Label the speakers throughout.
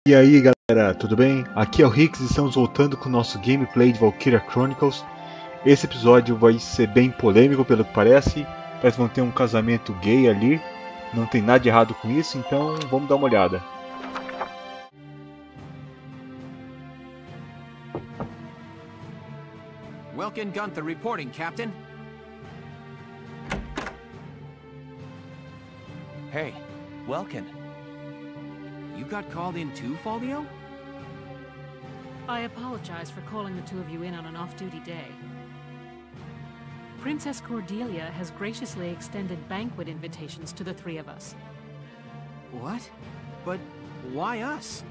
Speaker 1: E aí galera, tudo bem? Aqui é o Rix e estamos voltando com o nosso gameplay de Valkyria Chronicles. Esse episódio vai ser bem polêmico pelo que parece. Parece que vão ter um casamento gay ali. Não tem nada de errado com isso, então vamos dar uma olhada.
Speaker 2: Welkin Gunther reporting, Captain.
Speaker 3: Hey, Welkin.
Speaker 2: You got called in too, Faldio?
Speaker 4: I apologize for calling the two of you in on an off-duty day. Princess Cordelia has graciously extended banquet invitations to the three of us.
Speaker 2: What? But why us?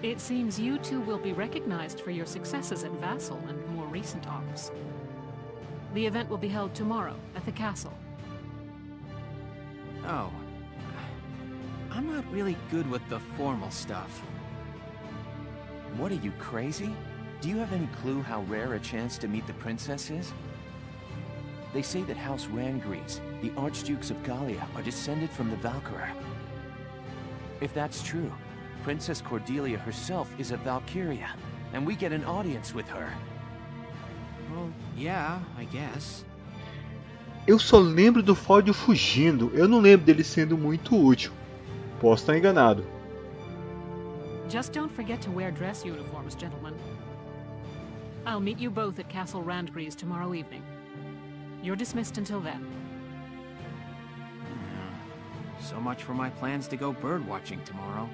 Speaker 4: It seems you two will be recognized for your successes at Vassal and more recent ops. The event will be held tomorrow at the castle.
Speaker 2: Oh. I'm not really good with the formal stuff.
Speaker 3: What are you, crazy? Do you have any clue how rare a chance to meet the princess is? They say that House Rangries, the Archdukes of Gallia, are descended from the Valkyria. If that's true, Princess Cordelia herself is a Valkyria, and we get an audience with her.
Speaker 2: Well, yeah, I guess.
Speaker 1: Eu só lembro do Faldio fugindo, eu não lembro dele sendo muito útil. Posso estar enganado.
Speaker 4: Just don't forget to wear dress uniforms, gentlemen. I'll meet you both at Castle Randgrees tomorrow evening. You're dismissed until then.
Speaker 2: So much for my plans to go birdwatching tomorrow.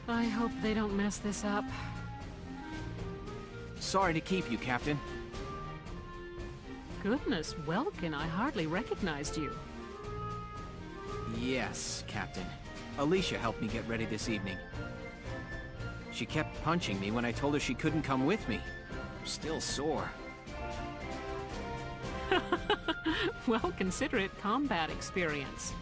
Speaker 4: I hope they don't mess this up.
Speaker 2: Sorry to keep you, Captain.
Speaker 4: Goodness, Welkin, I hardly recognized you.
Speaker 2: Yes, Captain. Alicia helped me get ready this evening. She kept punching me when I told her she couldn't come with me. I'm still sore.
Speaker 4: Well, consider it combat experience.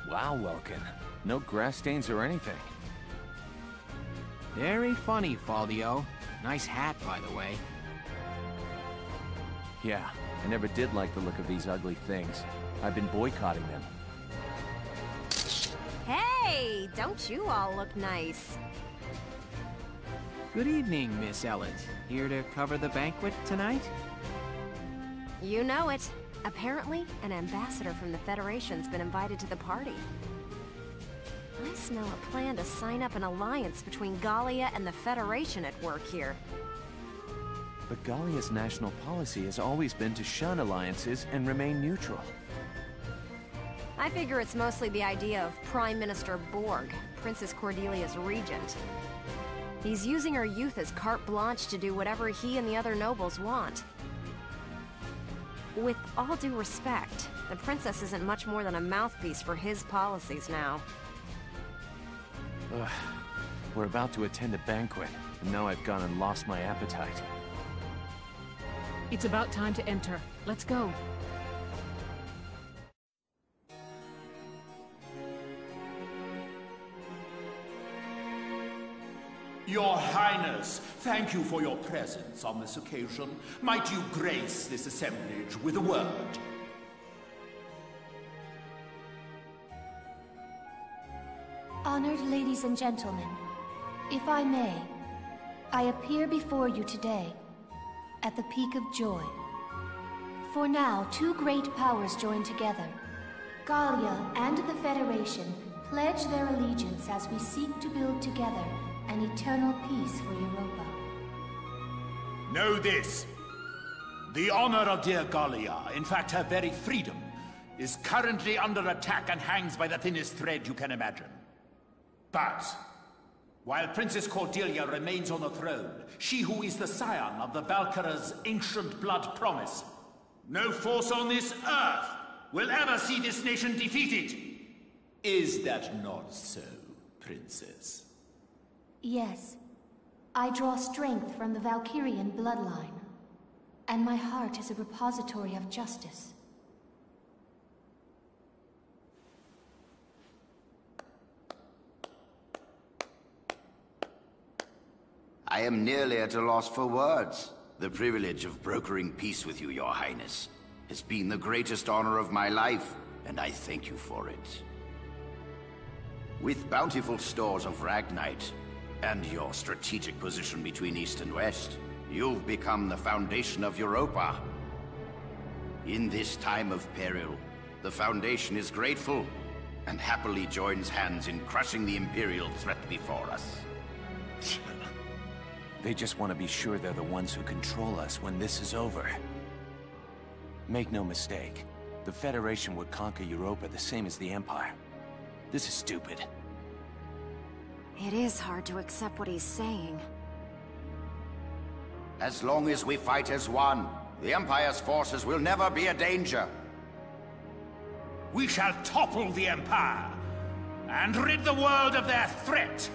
Speaker 3: Wow, Welkin. No grass stains or anything.
Speaker 2: Very funny, Faldio. Nice hat, by the way.
Speaker 3: Yeah, I never did like the look of these ugly things. I've been boycotting them.
Speaker 5: Hey, don't you all look nice?
Speaker 2: Good evening, Miss Elliot. Here to cover the banquet tonight?
Speaker 5: You know it. Apparently, an ambassador from the Federation's been invited to the party. I smell a plan to sign up an alliance between Gallia and the Federation at work here.
Speaker 3: But Gallia's national policy has always been to shun alliances and remain neutral.
Speaker 5: I figure it's mostly the idea of Prime Minister Borg, Princess Cordelia's regent. He's using her youth as carte blanche to do whatever he and the other nobles want. With all due respect, the princess isn't much more than a mouthpiece for his policies now.
Speaker 3: Ugh. We're about to attend a banquet, and now I've gone and lost my appetite.
Speaker 4: It's about time to enter. Let's go.
Speaker 6: Your Highness, thank you for your presence on this occasion. Might you grace this assemblage with a word?
Speaker 7: Honored ladies and gentlemen, if I may, I appear before you today at the peak of joy. For now, two great powers join together. Gallia and the Federation pledge their allegiance as we seek to build together an eternal peace for Europa.
Speaker 6: Know this. The honor of dear Gallia, in fact her very freedom, is currently under attack and hangs by the thinnest thread you can imagine. But, while Princess Cordelia remains on the throne, she who is the scion of the Valkyria's ancient blood promise, no force on this earth will ever see this nation defeated. Is that not so, Princess?
Speaker 7: Yes. I draw strength from the Valkyrian bloodline, and my heart is a repository of justice.
Speaker 8: I am nearly at a loss for words. The privilege of brokering peace with you, Your Highness, has been the greatest honor of my life, and I thank you for it. With bountiful stores of Ragnite, and your strategic position between East and West, you've become the foundation of Europa. In this time of peril, the Foundation is grateful, and happily joins hands in crushing the Imperial threat before us.
Speaker 3: They just want to be sure they're the ones who control us when this is over. Make no mistake, the Federation would conquer Europa the same as the Empire. This is stupid.
Speaker 5: It is hard to accept what he's saying.
Speaker 8: As long as we fight as one, the Empire's forces will never be a danger.
Speaker 6: We shall topple the Empire, and rid the world of their threat.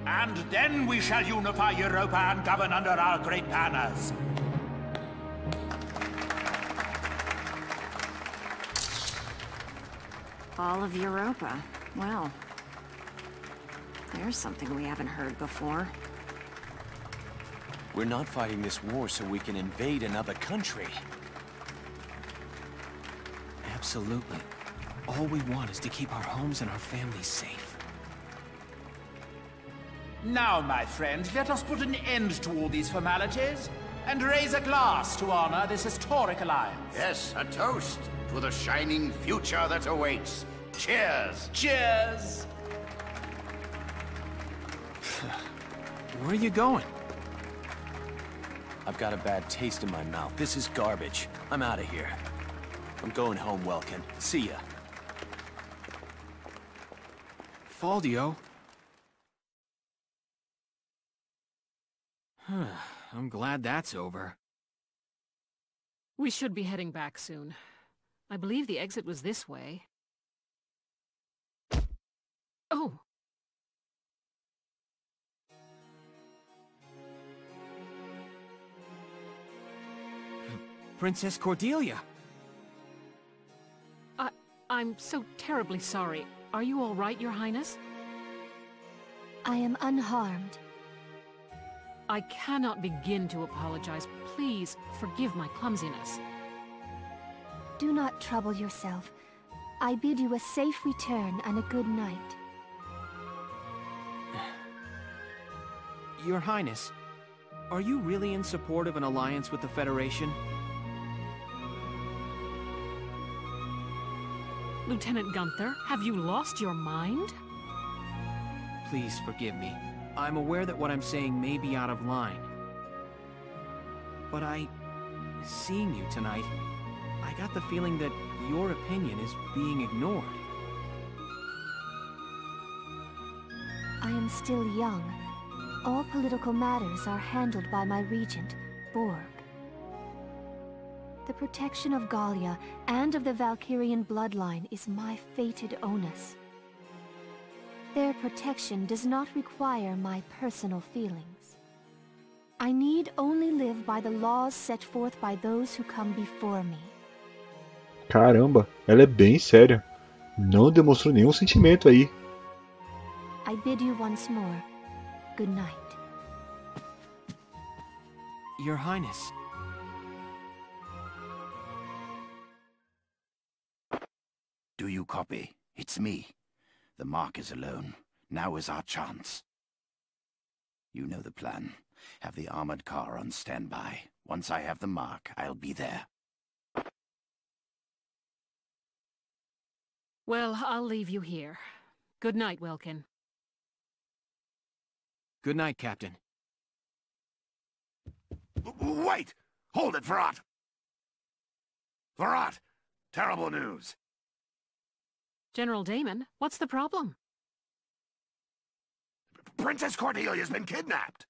Speaker 6: And then we shall unify Europa and govern under our great banners.
Speaker 5: All of Europa. Well, there's something we haven't heard before.
Speaker 3: We're not fighting this war so we can invade another country.
Speaker 2: Absolutely. All we want is to keep our homes and our families safe.
Speaker 6: Now, my friend, let us put an end to all these formalities and raise a glass to honor this historic alliance.
Speaker 8: Yes, a toast to the shining future that awaits. Cheers!
Speaker 6: Cheers!
Speaker 2: Where are you going?
Speaker 3: I've got a bad taste in my mouth. This is garbage. I'm out of here. I'm going home, Welkin. See ya.
Speaker 2: Faldio? I'm glad that's over.
Speaker 4: We should be heading back soon. I believe the exit was this way. Oh!
Speaker 2: Princess Cordelia!
Speaker 4: I'm so terribly sorry. Are you all right, Your Highness?
Speaker 7: I am unharmed.
Speaker 4: I cannot begin to apologize. Please, forgive my clumsiness.
Speaker 7: Do not trouble yourself. I bid you a safe return and a good night.
Speaker 2: Your Highness, are you really in support of an alliance with the Federation?
Speaker 4: Lieutenant Gunther, have you lost your mind?
Speaker 2: Please forgive me. I'm aware that what I'm saying may be out of line. But seeing you tonight, I got the feeling that your opinion is being ignored.
Speaker 7: I am still young. All political matters are handled by my regent, Borg. The protection of Gallia and of the Valkyrian bloodline is my fated onus. Their protection does not require my personal feelings. I need only live by the laws set forth by those who come before me.
Speaker 1: Caramba, ela é bem séria. Não demonstrou nenhum sentimento aí.
Speaker 7: I bid you once more, good night.
Speaker 2: Your Highness.
Speaker 8: Do you copy? It's me. The Mark is alone. Now is our chance. You know the plan. Have the armored car on standby. Once I have the Mark, I'll be there.
Speaker 4: Well, I'll leave you here. Good night, Welkin.
Speaker 2: Good night, Captain.
Speaker 6: Wait! Hold it, Varrot! Varrot! Terrible news!
Speaker 4: General Damon, what's the problem?
Speaker 6: Princess Cordelia's been kidnapped!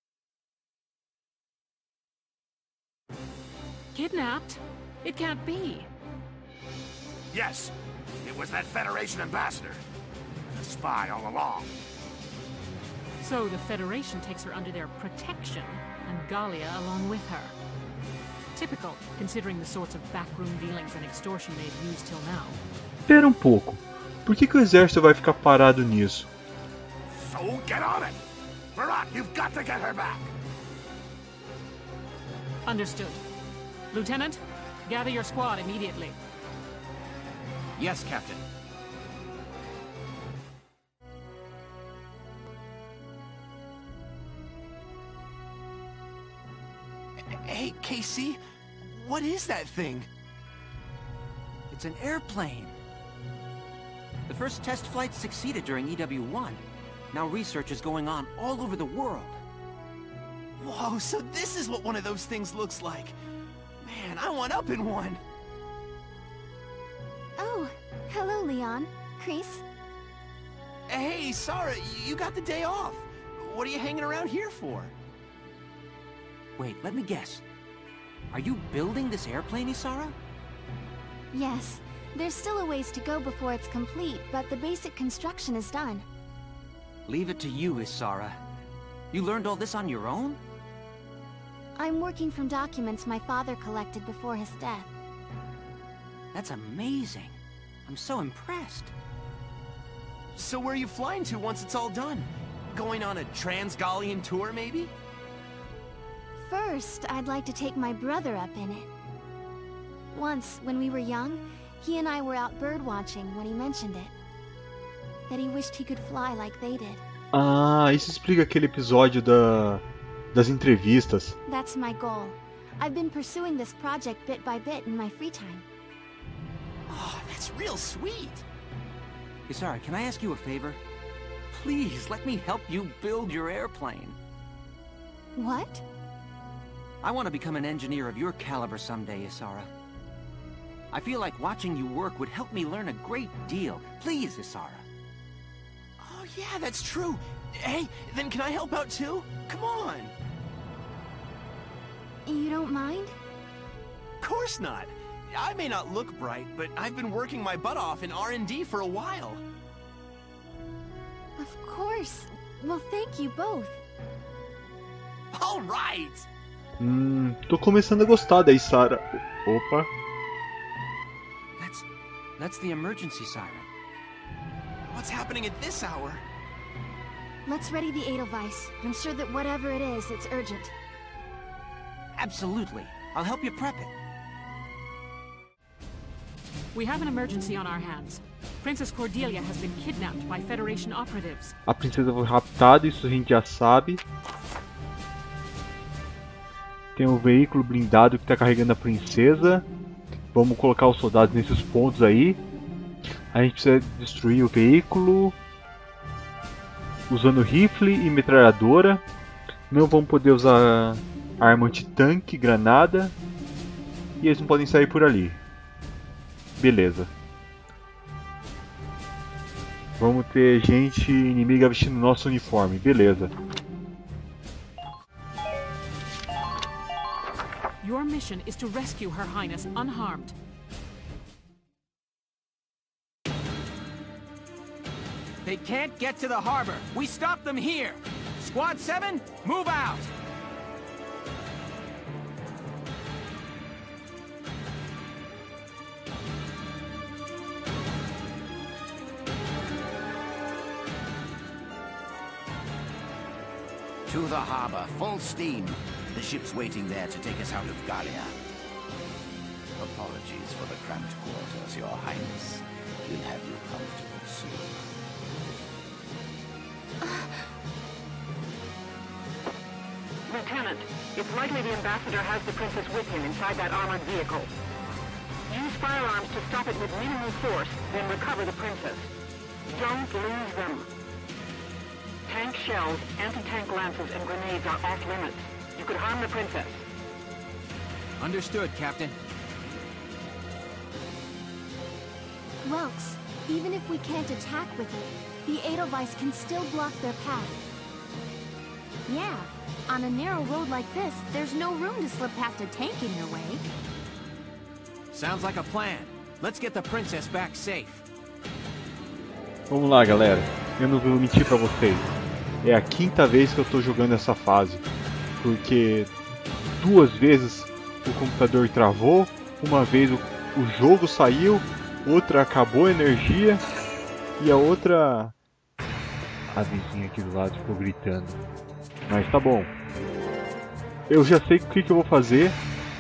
Speaker 4: Kidnapped? It can't be.
Speaker 6: Yes, it was that Federation ambassador. A spy all along.
Speaker 4: So the Federation takes her under their protection, and Gallia along with her. Typical, considering the sorts of backroom dealings and extortion they've used till now.
Speaker 1: Espera um pouco. Por que o exército vai ficar parado nisso?
Speaker 6: So get on it! Varrot, you've got to get her back!
Speaker 4: Understood. Lieutenant, gather your squad immediately.
Speaker 2: Yes, Captain.
Speaker 3: Hey, Casey, what is that thing?
Speaker 2: It's an airplane. The first test flight succeeded during EW1. Now research is going on all over the world.
Speaker 3: Whoa, so this is what one of those things looks like. Man, I want up in one.
Speaker 5: Oh, hello, Leon. Chris.
Speaker 3: Hey, Sarah, you got the day off. What are you hanging around here for?
Speaker 2: Wait, let me guess. Are you building this airplane, Isara?
Speaker 5: Yes. There's still a ways to go before it's complete, but the basic construction is done.
Speaker 2: Leave it to you, Isara. You learned all this on your own?
Speaker 5: I'm working from documents my father collected before his death.
Speaker 2: That's amazing. I'm so impressed.
Speaker 3: So where are you flying to once it's all done? Going on a Trans-Gallian tour, maybe?
Speaker 5: First, I'd like to take my brother up in it. Once, when we were young, he and I were out birdwatching when he mentioned it. That he wished he could fly like they did.
Speaker 1: Ah, isso explica aquele episódio das entrevistas.
Speaker 5: That's my goal. I've been pursuing this project bit by bit in my free time.
Speaker 3: Oh, that's real sweet.
Speaker 2: Isara, can I ask you a favor? Please, let me help you build your airplane.
Speaker 5: What?
Speaker 2: I want to become an engineer of your caliber someday, Isara. I feel like watching you work would help me learn a great deal. Please, Isara.
Speaker 3: Oh yeah, that's true. Hey, then can I help out too? Come on.
Speaker 5: You don't mind?
Speaker 3: Of course not. I may not look bright, but I've been working my butt off in R&D for a while.
Speaker 5: Of course. Well, thank you both.
Speaker 3: All right.
Speaker 1: Tô começando a gostar da Isara. Opa.
Speaker 2: That's the emergency siren.
Speaker 3: What's happening at this hour?
Speaker 5: Let's ready the Edelweiss. I'm sure that whatever it is, it's urgent.
Speaker 2: Absolutely. I'll help you prep it.
Speaker 4: We have an emergency on our hands. Princess Cordelia has been kidnapped by Federation operatives.
Speaker 1: A princesa foi raptada, isso a gente já sabe. Tem um veículo blindado que está carregando a princesa. Vamos colocar os soldados nesses pontos aí. A gente precisa destruir o veículo usando rifle e metralhadora. Não vamos poder usar arma anti-tanque, granada. E eles não podem sair por ali. Beleza. Vamos ter gente inimiga vestindo nosso uniforme. Beleza.
Speaker 4: Your mission is to rescue Her Highness unharmed.
Speaker 2: They can't get to the harbor. We stop them here. Squad 7, move out.
Speaker 8: To the harbor, full steam. The ship's waiting there to take us out of Gallia. Apologies for the cramped quarters, Your Highness. We'll have you comfortable soon.
Speaker 9: Lieutenant, it's likely the ambassador has the princess with him inside that armored vehicle. Use firearms to stop it with minimal force, then recover the princess. Don't lose them. Tank shells, anti-tank lances, and grenades are off limits. You could harm the princess.
Speaker 2: Understood, Captain.
Speaker 5: Welks, even if we can't attack with it, the Edelweiss can still block their path. Yeah, on a narrow road like this, there's no room to slip past a tank in your way.
Speaker 2: Sounds like a plan. Let's get the princess back safe.
Speaker 1: Vamos lá, galera. Eu não vou mentir pra vocês. É a quinta vez que eu tô jogando essa fase. Porque 2 vezes o computador travou, uma vez o jogo saiu, outra acabou a energia e a outra... A vizinha aqui do lado ficou gritando. Mas tá bom. eu já sei o que eu vou fazer,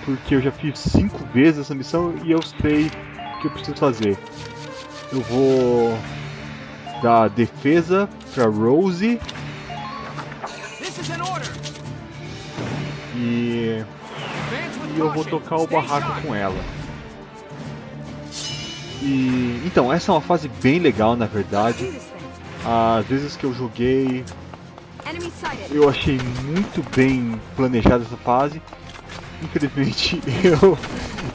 Speaker 1: porque eu já fiz 5 vezes essa missão e eu sei o que eu preciso fazer. Eu vou dar defesa pra Rose e eu vou tocar o barraco com ela. E então, essa é uma fase bem legal, na verdade. Às vezes que eu joguei, eu achei muito bem planejada essa fase. Infelizmente,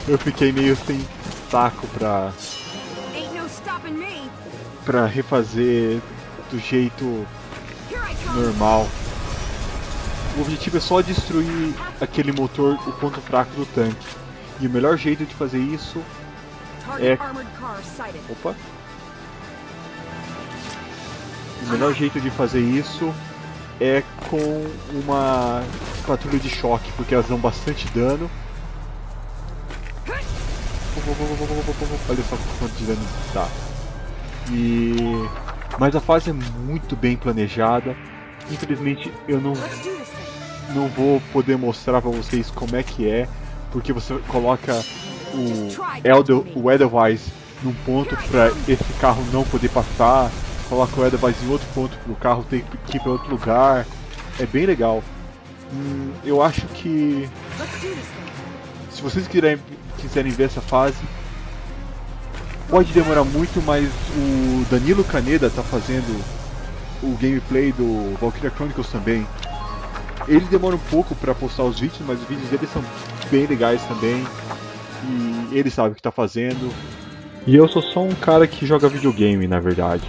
Speaker 1: eu fiquei meio sem saco pra refazer do jeito normal. O objetivo é só destruir aquele motor, o ponto fraco do tanque. E o melhor jeito de fazer isso é... Opa! O melhor jeito de fazer isso é com uma patrulha de choque, porque elas dão bastante dano. Olha só quanto de dano dá. Mas a fase é muito bem planejada. Infelizmente eu não vou poder mostrar pra vocês como é que é, porque você coloca o Edelweiss num ponto para esse carro não poder passar, coloca o Edelweiss em outro ponto para o carro ter que ir para outro lugar. É bem legal. Eu acho que se vocês quiserem ver essa fase, pode demorar muito, mas o Danilo Caneda tá fazendo o gameplay do Valkyria Chronicles também. Ele demora um pouco para postar os vídeos, mas os vídeos dele são bem legais também. E ele sabe o que tá fazendo. E eu sou só um cara que joga videogame, na verdade.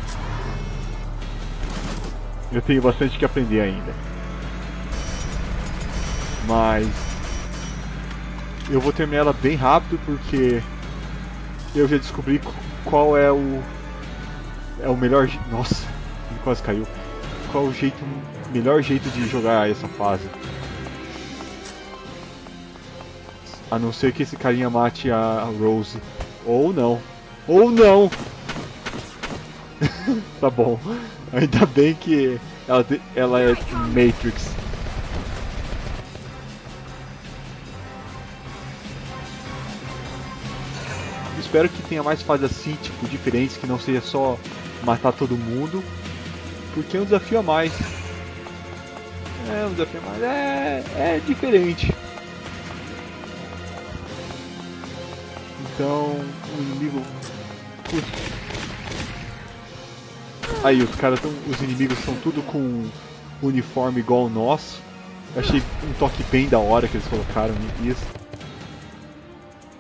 Speaker 1: Eu tenho bastante que aprender ainda. Mas eu vou terminar ela bem rápido, porque eu já descobri qual é o melhor... Nossa, ele quase caiu. Qual o melhor jeito de jogar essa fase. A não ser que esse carinha mate a Rose. Ou não. Ou não! Tá bom. Ainda bem que ela é Matrix. Espero que tenha mais fases assim, tipo, diferentes, que não seja só matar todo mundo. Porque é um desafio a mais. É um desafio a mais. É diferente. Então, o inimigo... Putz. Aí, os inimigos estão tudo com uniforme igual o nosso. Eu achei um toque bem da hora que eles colocaram nisso.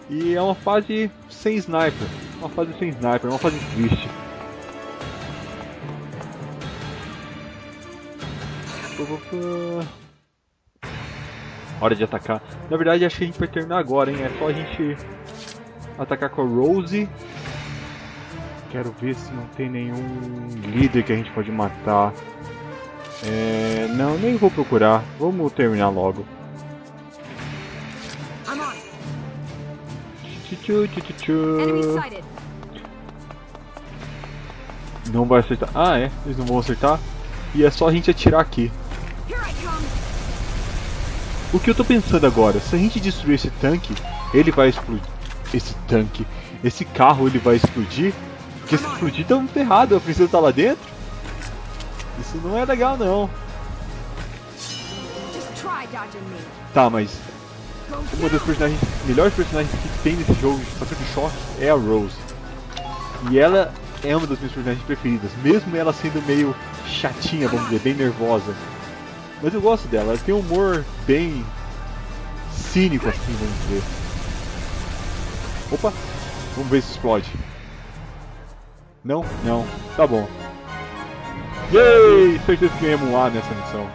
Speaker 1: E é uma fase sem sniper. Uma fase triste. Hora de atacar. Na verdade, acho que a gente vai terminar agora, hein? É só a gente atacar com a Rose. Quero ver se não tem nenhum líder que a gente pode matar. Não, nem vou procurar. Vamos terminar logo. Não vai acertar. Ah, é? Eles não vão acertar? E é só a gente atirar aqui. O que eu tô pensando agora? Se a gente destruir esse tanque, ele vai explodir. Esse carro ele vai explodir. Porque se explodir, estamos ferrados. A princesa tá lá dentro. Isso não é legal, não. Tá, mas uma das melhores personagens que tem nesse jogo de patrulha de choque é a Rose. E ela é uma das minhas personagens preferidas, mesmo ela sendo meio chatinha, vamos dizer, bem nervosa. Mas eu gosto dela, ela tem um humor bem cínico assim, vamos dizer. Opa, vamos ver se explode. Não? Não. Tá bom. Yay! Certeza que ganhamos um A nessa missão.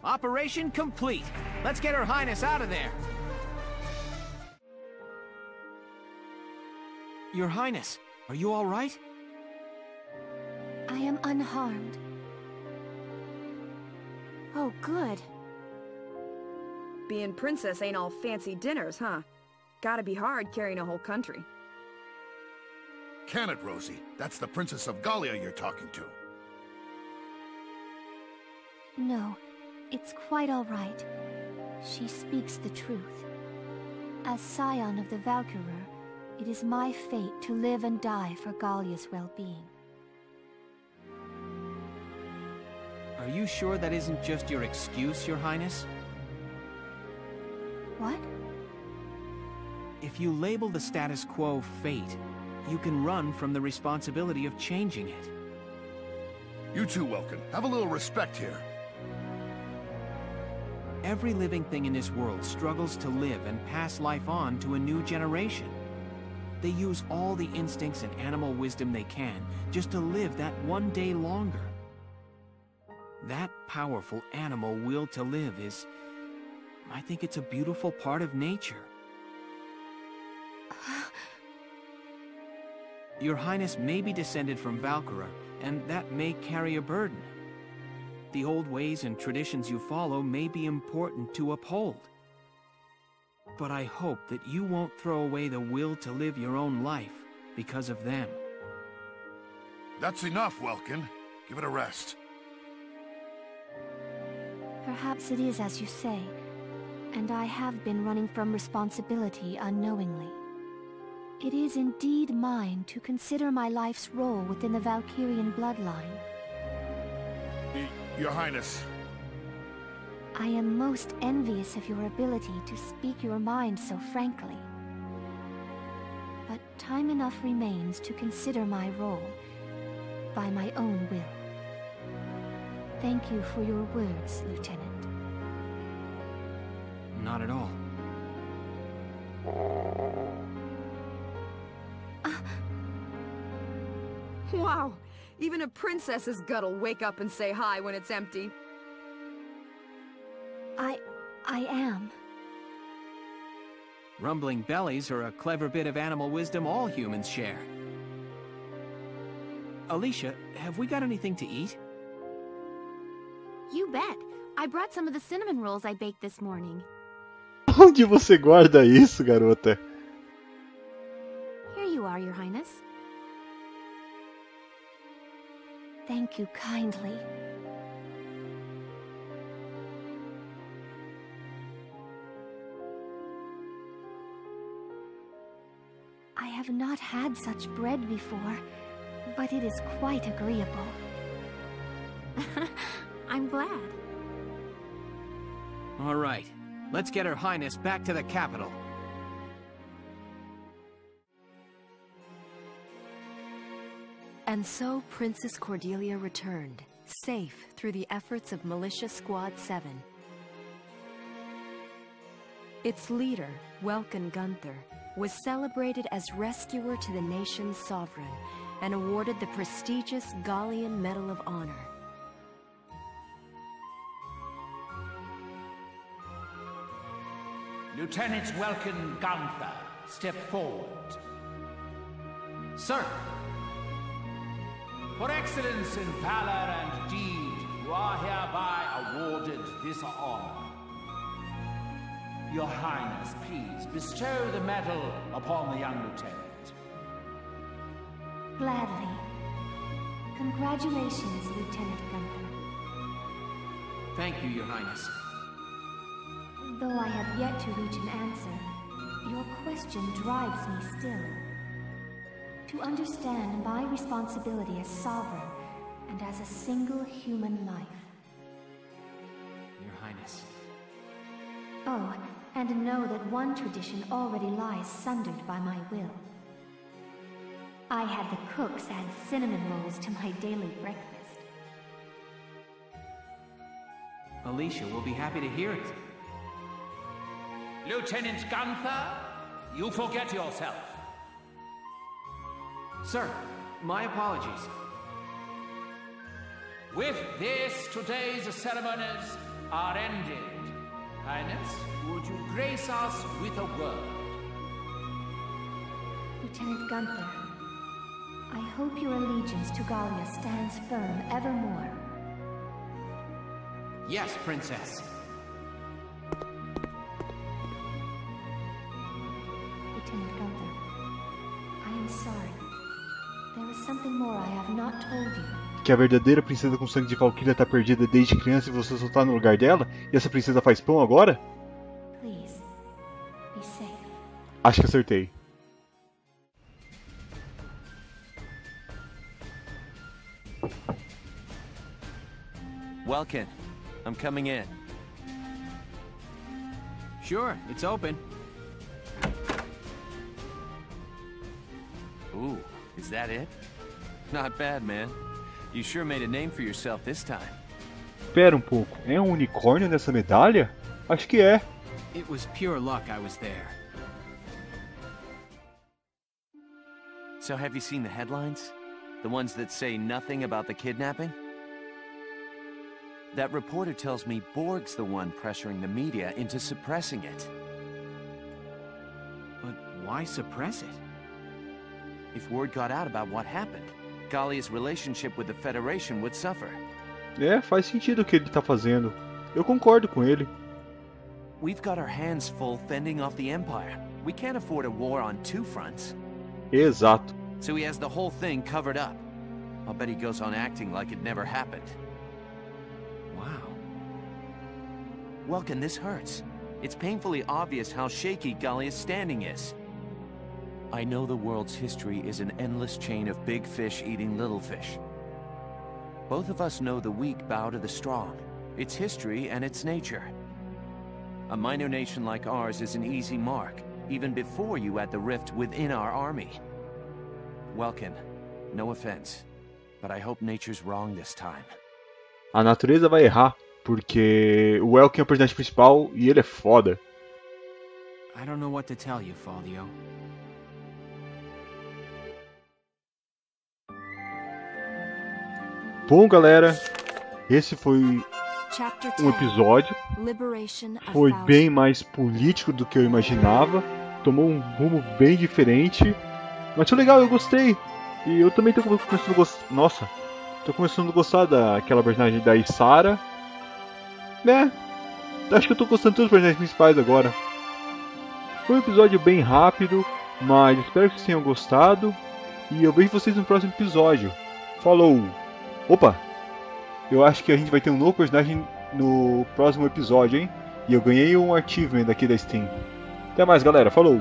Speaker 3: Operation complete. Let's get Her Highness out of there. Your Highness, are you all right?
Speaker 7: I am unharmed.
Speaker 5: Oh, good. Being princess ain't all fancy dinners, huh? Gotta be hard carrying a whole country.
Speaker 6: Can it, Rosie? That's the Princess of Gallia you're talking to.
Speaker 7: No, It's quite all right. She speaks the truth. As scion of the Valkyria, it is my fate to live and die for Gallia's well-being.
Speaker 3: Are you sure that isn't just your excuse, Your Highness?
Speaker 7: What?
Speaker 3: If you label the status quo fate, you can run from the responsibility of changing it.
Speaker 10: You too, Welkin. Have a little respect here.
Speaker 3: Every living thing in this world struggles to live and pass life on to a new generation. They use all the instincts and animal wisdom they can just to live that one day longer. That powerful animal will to live is... I think it's a beautiful part of nature. Your Highness may be descended from Valkyria, and that may carry a burden. The old ways and traditions you follow may be important to uphold. But I hope that you won't throw away the will to live your own life because of them.
Speaker 10: That's enough, Welkin. Give it a rest.
Speaker 7: Perhaps it is as you say, and I have been running from responsibility unknowingly. It is indeed mine to consider my life's role within the Valkyrian bloodline.
Speaker 10: Your Highness.
Speaker 7: I am most envious of your ability to speak your mind so frankly. But time enough remains to consider my role, by my own will. Thank you for your words, Lieutenant.
Speaker 3: Not at all.
Speaker 11: Wow! Even a princess's gut'll wake up and say hi when it's empty.
Speaker 7: I am.
Speaker 3: Rumbling bellies are a clever bit of animal wisdom all humans share. Alicia, have we got anything to eat?
Speaker 12: You bet. I brought some of the cinnamon rolls I baked this morning.
Speaker 1: Onde você guarda isso, garota?
Speaker 12: Here you are, Your Highness.
Speaker 7: Thank you kindly. I have not had such bread before, but it is quite agreeable.
Speaker 12: I'm glad.
Speaker 3: All right, let's get Her Highness back to the capital.
Speaker 5: And so Princess Cordelia returned, safe through the efforts of Militia Squad 7. Its leader, Welkin Gunther, was celebrated as rescuer to the nation's sovereign and awarded the prestigious Gallian Medal of Honor.
Speaker 6: Lieutenant Welkin Gunther, step forward.
Speaker 3: Sir!
Speaker 6: For excellence in valor and deed, you are hereby awarded this honor. Your Highness, please bestow the medal upon the young lieutenant.
Speaker 7: Gladly. Congratulations, Lieutenant Gunther.
Speaker 3: Thank you, Your Highness.
Speaker 7: Though I have yet to reach an answer, your question drives me still. To understand my responsibility as sovereign and as a single human life.
Speaker 3: Your Highness.
Speaker 7: Oh, and know that one tradition already lies sundered by my will. I had the cooks add cinnamon rolls to my daily breakfast.
Speaker 3: Alicia will be happy to hear it.
Speaker 6: Lieutenant Gunther, you forget yourself.
Speaker 3: Sir, my apologies.
Speaker 6: With this, today's ceremonies are ended. Highness, would you grace us with a word?
Speaker 7: Lieutenant Gunther, I hope your allegiance to Gallia stands firm evermore.
Speaker 3: Yes, Princess.
Speaker 7: Lieutenant Gunther, I am sorry. There is something more I have not told you.
Speaker 1: que a verdadeira princesa com sangue de Valkyria tá perdida desde criança e você só tá no lugar dela? E essa princesa faz pão agora?
Speaker 7: Please, be safe.
Speaker 1: Acho que acertei.
Speaker 3: Welkin, I'm coming in.
Speaker 2: Sure, it's open.
Speaker 3: Ooh, is that it? Not bad, man. You sure made a name for yourself this time.
Speaker 1: Espera um pouco, é um unicórnio nessa medalha? Acho que é.
Speaker 2: It was pure luck I was there.
Speaker 3: So have you seen the headlines? The ones that say nothing about the kidnapping? That reporter tells me Borg's the one pressuring the media into suppressing it.
Speaker 2: But why suppress it?
Speaker 3: If word got out about what happened, Gallia's relationship with the Federation would suffer.
Speaker 1: É, faz sentido o que ele tá fazendo. Eu concordo com ele.
Speaker 3: We've got our hands full fending off the Empire. We can't afford a war on two fronts.
Speaker 1: Exato.
Speaker 3: So he has the whole thing covered up. I'll bet he goes on acting like it never happened.
Speaker 2: Wow.
Speaker 3: Welkin, this hurts. It's painfully obvious how shaky Gallia's standing is. I know the world's history is an endless chain of big fish eating little fish. Both of us know the weak bow to the strong. Its history and its nature. A minor nation like ours is an easy mark, even before you add the rift within our army. Welkin, no offense, but I hope nature's wrong this time.
Speaker 1: A natureza vai errar, porque o Welkin é o personagem principal e ele é foda.
Speaker 2: I don't know what to tell you, Faldio.
Speaker 1: Bom, galera, esse foi um episódio. Foi bem mais político do que eu imaginava. Tomou um rumo bem diferente. Mas foi legal, eu gostei. E eu também tô começando a gostar. Nossa, tô começando a gostar daquela personagem da Isara. Né? Acho que eu tô gostando de todos os personagens principais agora. Foi um episódio bem rápido, mas espero que vocês tenham gostado. E eu vejo vocês no próximo episódio. Falou! Opa! Eu acho que a gente vai ter um novo personagem no próximo episódio, hein? E eu ganhei um achievement aqui da Steam. Até mais, galera. Falou!